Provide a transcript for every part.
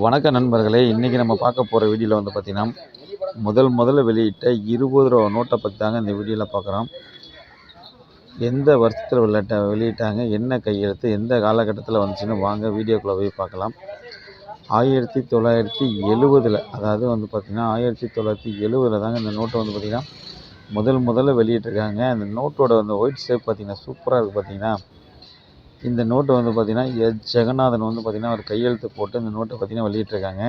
வணக்க நண்பர்களே, இன்றைக்கி நம்ம பார்க்க போகிற வீடியோவில் வந்து பார்த்திங்கன்னா, முதல்ல வெளியிட்ட 20 ரூபா நோட்டை பற்றி தாங்க இந்த வீடியோவில் பார்க்குறோம். எந்த வருஷத்தில் வெளியிட்டாங்க, என்ன கையெழுத்து, எந்த காலகட்டத்தில் வந்துச்சுன்னு வாங்க வீடியோக்குள்ளே போய் பார்க்கலாம். 1970, அதாவது வந்து பார்த்திங்கன்னா 1970 தாங்க இந்த நோட்டை வந்து பார்த்திங்கன்னா முதல்ல வெளியிட்டிருக்காங்க. அந்த நோட்டோட அந்த ஒயிட் ஷேப் பார்த்திங்கன்னா சூப்பராக இருக்குது. பார்த்திங்கன்னா இந்த நோட்டு வந்து பார்த்திங்கன்னா ஜெகநாதன் வந்து பார்த்திங்கன்னா ஒரு கையெழுத்து போட்டு இந்த நோட்டை பார்த்திங்கன்னா வெளியிட்டிருக்காங்க.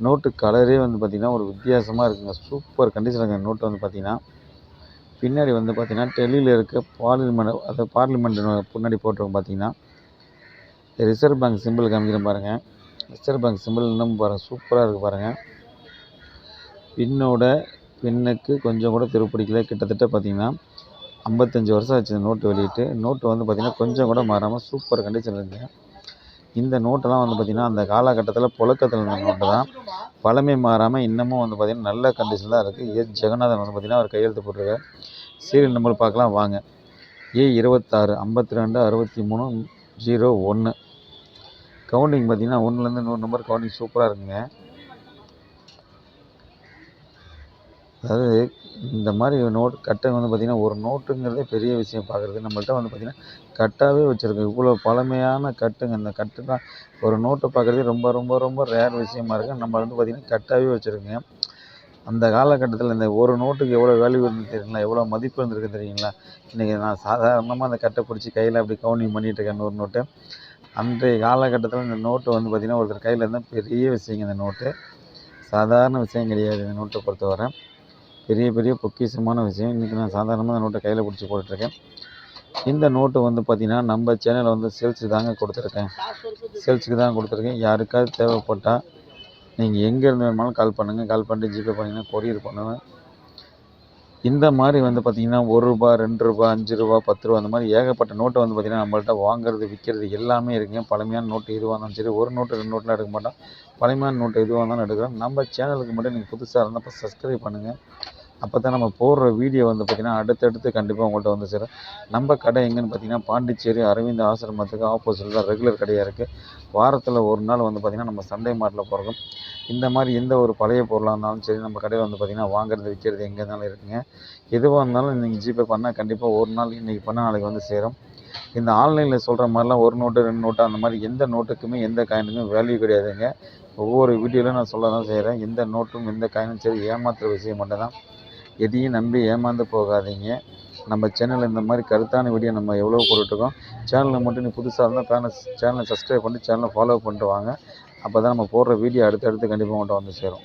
நோட்டு கலரே வந்து பார்த்திங்கன்னா ஒரு வித்தியாசமாக இருக்குங்க. சூப்பர் கண்டிஷனில் இருக்க நோட்டு வந்து பார்த்திங்கன்னா பின்னாடி வந்து பார்த்திங்கன்னா டெல்லியில் இருக்க பார்லிமெண்ட் முன்னாடி போட்டிருக்கோம். பார்த்திங்கன்னா ரிசர்வ் பேங்க் சிம்பிள் காமிக்கிறேன் பாருங்கள். ரிசர்வ் பேங்க் சிம்பிள் இன்னும் பாருங்கள், சூப்பராக இருக்குது பாருங்கள். பின்னுக்கு கொஞ்சம் கூட திருப்பிடிக்கல. கிட்டத்தட்ட பார்த்திங்கன்னா 55 வருஷம் ஆச்சு இந்த நோட்டு வெளியிட்டு. நோட்டு வந்து பார்த்திங்கன்னா கொஞ்சம் கூட மாறாமல் சூப்பர் கண்டிஷன் இருக்குங்க. இந்த நோட்டெல்லாம் வந்து பார்த்திங்கன்னா அந்த காலகட்டத்தில் புழக்கத்தில் இருந்த நோட்டு தான். பழமை மாறாமல் இன்னமும் வந்து பார்த்திங்கன்னா நல்ல கண்டிஷன் தான் இருக்குது. ஜெகநாதன் வந்து பார்த்திங்கன்னா அவர் கையெழுத்து போட்டிருக்காரு. சீரியல் நம்பர் பார்க்கலாம் வாங்க. A26 52 63 01. கவுண்டிங் பார்த்திங்கன்னா 1லேருந்து 100 நம்பர் கவுண்டிங் சூப்பராக இருக்குங்க. அதாவது இந்த மாதிரி கட்டை வந்து பார்த்திங்கன்னா ஒரு நோட்டுங்கிறதே பெரிய விஷயம் பார்க்குறது. நம்மள்ட்ட வந்து பார்த்திங்கன்னா கட்டாகவே வச்சுருக்கோம். இவ்வளோ பழமையான கட்டுங்க. இந்த கட்டு தான் ஒரு நோட்டை பார்க்குறதே ரொம்ப ரொம்ப ரொம்ப ரேர் விஷயமா இருக்குது. நம்ம வந்து பார்த்திங்கன்னா கட்டாகவே வச்சுருக்கோங்க. அந்த காலகட்டத்தில் இந்த ஒரு நோட்டுக்கு எவ்வளோ வேல்யூ இருந்து தெரியுங்களா, எவ்வளோ மதிப்பு இருந்திருக்கு தெரியுங்களா. இன்றைக்கி நான் சாதாரணமாக அந்த கட்டை பிடிச்சி கையில் அப்படி கவுண்டிங் பண்ணிகிட்டு இருக்கேன் ஒரு நோட்டு. அன்றைய காலகட்டத்தில் இந்த நோட்டு வந்து பார்த்திங்கன்னா ஒருத்தர் கையில் இருந்தால் பெரிய விஷயங்க. இந்த நோட்டு சாதாரண விஷயம் கிடையாது. இந்த நோட்டை பொறுத்தவரை பெரிய பொக்கிஷமான விஷயம். இன்றைக்கி நான் சாதாரணமாக இந்த நோட்டை கையில் பிடிச்சி போட்டுட்ருக்கேன். இந்த நோட்டு வந்து பார்த்திங்கன்னா நம்ம சேனலில் வந்து சேல்ஸுக்கு தாங்க கொடுத்துருக்கேன். யாருக்காவது தேவைப்பட்டால் நீங்கள் எங்கேருந்து வேணுமாலும் கால் பண்ணுங்கள். கால் பண்ணிட்டு ஜிபே பண்ணிங்கன்னா கொரியர் பண்ணுவேன். இந்த மாதிரி வந்து பார்த்திங்கன்னா ரூ. 1, ரூ. 2, ரூ. 5, ரூ. 10 அந்த மாதிரி ஏகப்பட்ட நோட்டை வந்து பார்த்திங்கன்னா நம்மள்ட்ட வாங்குறது விற்கிறது எல்லாமே இருக்குங்க. பழமையான நோட்டு எதுவாக இருந்தாலும் சரி, ஒரு நோட்டு 2 நோட்டெலாம் எடுக்க மாட்டோம். பழமையான நோட்டு எதுவாக இருந்தாலும் எடுக்கிறோம். நம்ம சேனலுக்கு மட்டும் நீங்கள் புதுசாக இருந்தப்போ சப்ஸ்கிரைப் பண்ணுங்கள். அப்போ தான் நம்ம போடுற வீடியோ வந்து பார்த்திங்கன்னா அடுத்தடுத்து கண்டிப்பாக உங்கள்கிட்ட வந்து சேரும். நம்ம கடை எங்கேன்னு பார்த்திங்கன்னா பாண்டிச்சேரி அரவிந்த் ஆசிரமத்துக்கு ஆப்போசிட்டில் தான் ரெகுலர் கடையாக இருக்குது. வாரத்தில் ஒரு நாள் வந்து பார்த்திங்கன்னா நம்ம சண்டே மார்ட்டில் போகிறோம். இந்த மாதிரி எந்த ஒரு பழைய பொருளாக இருந்தாலும் சரி நம்ம கடையில் வந்து பார்த்திங்கன்னா வாங்குறது விற்கிறது எங்கே இருந்தாலும் இருக்குங்க. எதுவாக இருந்தாலும் நீங்கள் ஜிபே பண்ணால் கண்டிப்பாக ஒரு நாள் இன்றைக்கி பண்ணால் நாளைக்கு வந்து சேரும். இந்த ஆன்லைனில் சொல்கிற மாதிரிலாம் ஒரு நோட்டு 2 நோட்டு அந்த மாதிரி எந்த நோட்டுக்குமே எந்த காயினுக்குமே வேல்யூ கிடையாதுங்க. ஒவ்வொரு வீடியோவிலும் நான் சொல்ல தான் செய்கிறேன். எந்த நோட்டும் எந்த காயினும் சரி ஏமாத்துகிற விஷயம் மட்டும் தான். எதையும் நம்பி ஏமாந்து போகாதீங்க. நம்ம சேனலில் இந்த மாதிரி கருத்தான வீடியோ நம்ம எவ்வளோ போட்டுருக்கோம். சேனலில் மட்டும் நீ புதுசாக இருந்தால் சேனலை சப்ஸ்கிரைப் பண்ணி சேனலை ஃபாலோ பண்ணிட்டு வாங்க. அப்போ தான் நம்ம போடுற வீடியோ அடுத்தடுத்து கண்டிப்பாக உங்கள்கிட்ட வந்து சேரும்.